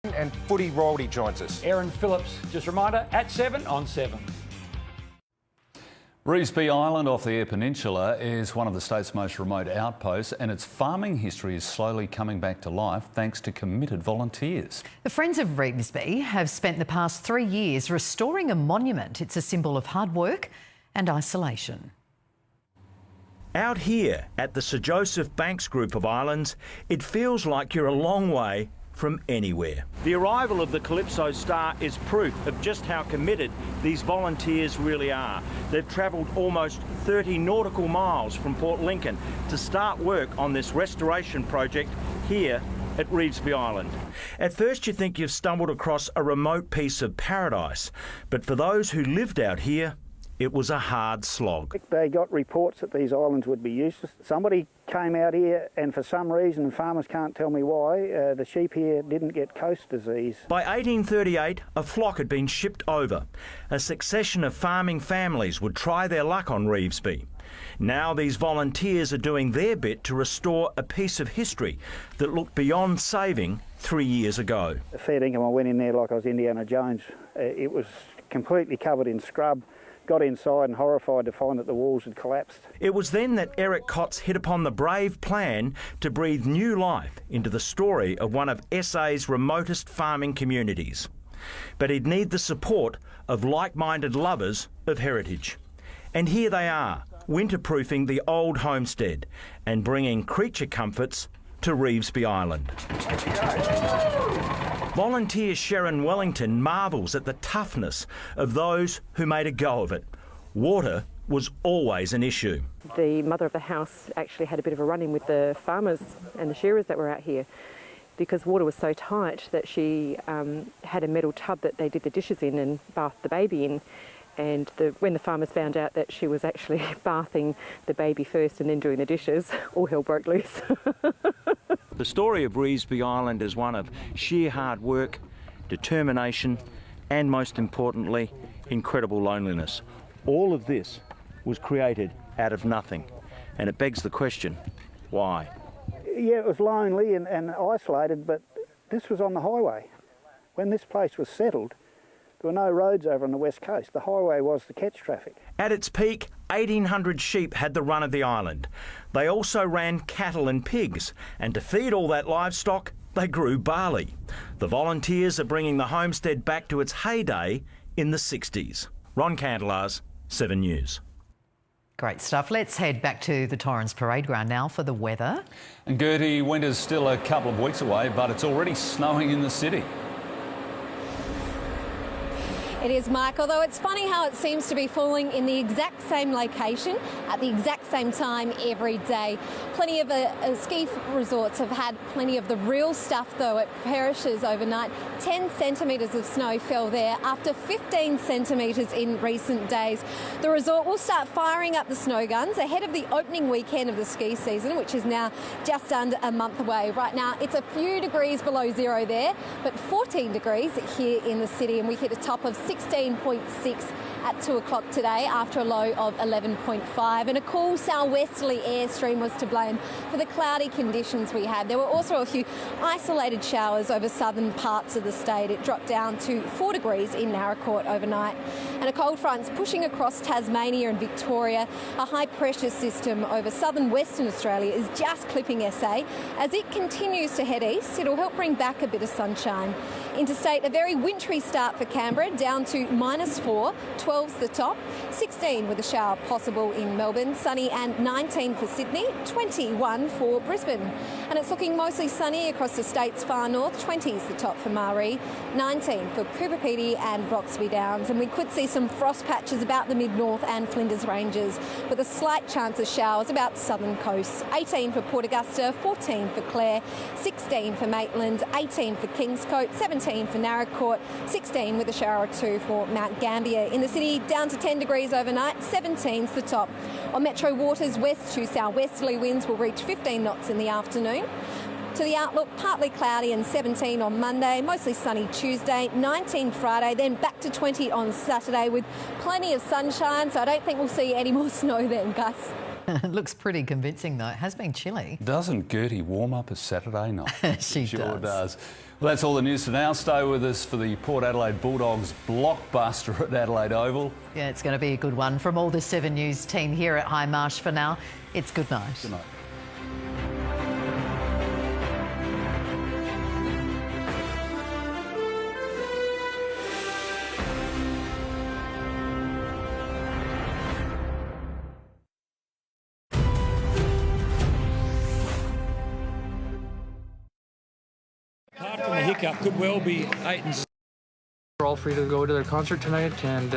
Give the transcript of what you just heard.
And footy royalty joins us. Aaron Phillips, just a reminder, at 7 on 7. Revesby Island off the Eyre Peninsula is one of the state's most remote outposts, and its farming history is slowly coming back to life thanks to committed volunteers. The Friends of Revesby have spent the past 3 years restoring a monument. It's a symbol of hard work and isolation. Out here at the Sir Joseph Banks group of islands, it feels like you're a long way from anywhere. The arrival of the Calypso Star is proof of just how committed these volunteers really are. They've travelled almost 30 nautical miles from Port Lincoln to start work on this restoration project here at Revesby Island. At first you think you've stumbled across a remote piece of paradise, but for those who lived out here, it was a hard slog. They got reports that these islands would be useless. Somebody came out here and for some reason, and farmers can't tell me why, the sheep here didn't get coast disease. By 1838, a flock had been shipped over. A succession of farming families would try their luck on Revesby. Now these volunteers are doing their bit to restore a piece of history that looked beyond saving 3 years ago. The fair dinkum, I went in there like I was Indiana Jones. It was completely covered in scrub. Got inside and horrified to find that the walls had collapsed. It was then that Eric Kotz hit upon the brave plan to breathe new life into the story of one of SA's remotest farming communities. But he'd need the support of like-minded lovers of heritage. And here they are, winterproofing the old homestead and bringing creature comforts to Revesby Island. Volunteer Sharon Wellington marvels at the toughness of those who made a go of it. Water was always an issue. The mother of the house actually had a bit of a run-in with the farmers and the shearers that were out here because water was so tight that she had a metal tub that they did the dishes in and bathed the baby in. And when the farmers found out that she was actually bathing the baby first and then doing the dishes, all hell broke loose. The story of Revesby Island is one of sheer hard work, determination, and most importantly, incredible loneliness. All of this was created out of nothing. And it begs the question, why? Yeah, it was lonely and isolated, but this was on the highway. When this place was settled, there were no roads over on the west coast. The highway was to catch traffic. At its peak, 1,800 sheep had the run of the island. They also ran cattle and pigs, and to feed all that livestock, they grew barley. The volunteers are bringing the homestead back to its heyday in the 60s. Ron Candelars, 7 News. Great stuff. Let's head back to the Torrens parade ground now for the weather. And Gertie, winter's still a couple of weeks away, but it's already snowing in the city. It is, Mike, although it's funny how it seems to be falling in the exact same location at the exact same time every day. Plenty of ski resorts have had plenty of the real stuff, though. It perishes overnight. 10 centimetres of snow fell there after 15 centimetres in recent days. The resort will start firing up the snow guns ahead of the opening weekend of the ski season, which is now just under a month away. Right now, it's a few degrees below zero there, but 14 degrees here in the city, and we hit a top of 16.6 at 2 o'clock today after a low of 11.5, and a cool southwesterly airstream was to blame for the cloudy conditions we had. There were also a few isolated showers over southern parts of the state. It dropped down to 4 degrees in Narracourt overnight, and a cold front's pushing across Tasmania and Victoria. A high pressure system over southern Western Australia is just clipping SA. As it continues to head east, it'll help bring back a bit of sunshine. Interstate, a very wintry start for Canberra, down to -4, 12's the top, 16 with a shower possible in Melbourne, sunny, and 19 for Sydney, 21 for Brisbane. And it's looking mostly sunny across the state's far north, 20's the top for Maree, 19 for Cooper Pedy and Roxby Downs. And we could see some frost patches about the mid-north and Flinders Ranges, with a slight chance of showers about southern coasts. 18 for Port Augusta, 14 for Clare, 16 for Maitland, 18 for Kingscote, 17 for Narracourt, 16 with a shower or two for Mount Gambier. In the city, down to 10 degrees overnight, 17's the top. On metro waters, west to southwesterly winds will reach 15 knots in the afternoon. To the outlook, partly cloudy and 17 on Monday, mostly sunny Tuesday, 19 Friday, then back to 20 on Saturday with plenty of sunshine, so I don't think we'll see any more snow then, Gus. It looks pretty convincing though. It has been chilly. Doesn't Gertie warm up a Saturday night? She sure does. Well, that's all the news for now. Stay with us for the Port Adelaide Bulldogs blockbuster at Adelaide Oval. Yeah, it's going to be a good one. From all the 7 News team here at High Marsh for now, it's good night. Good night. Apart from the hiccup, could well be 8 and 6. We're all free to go to their concert tonight, and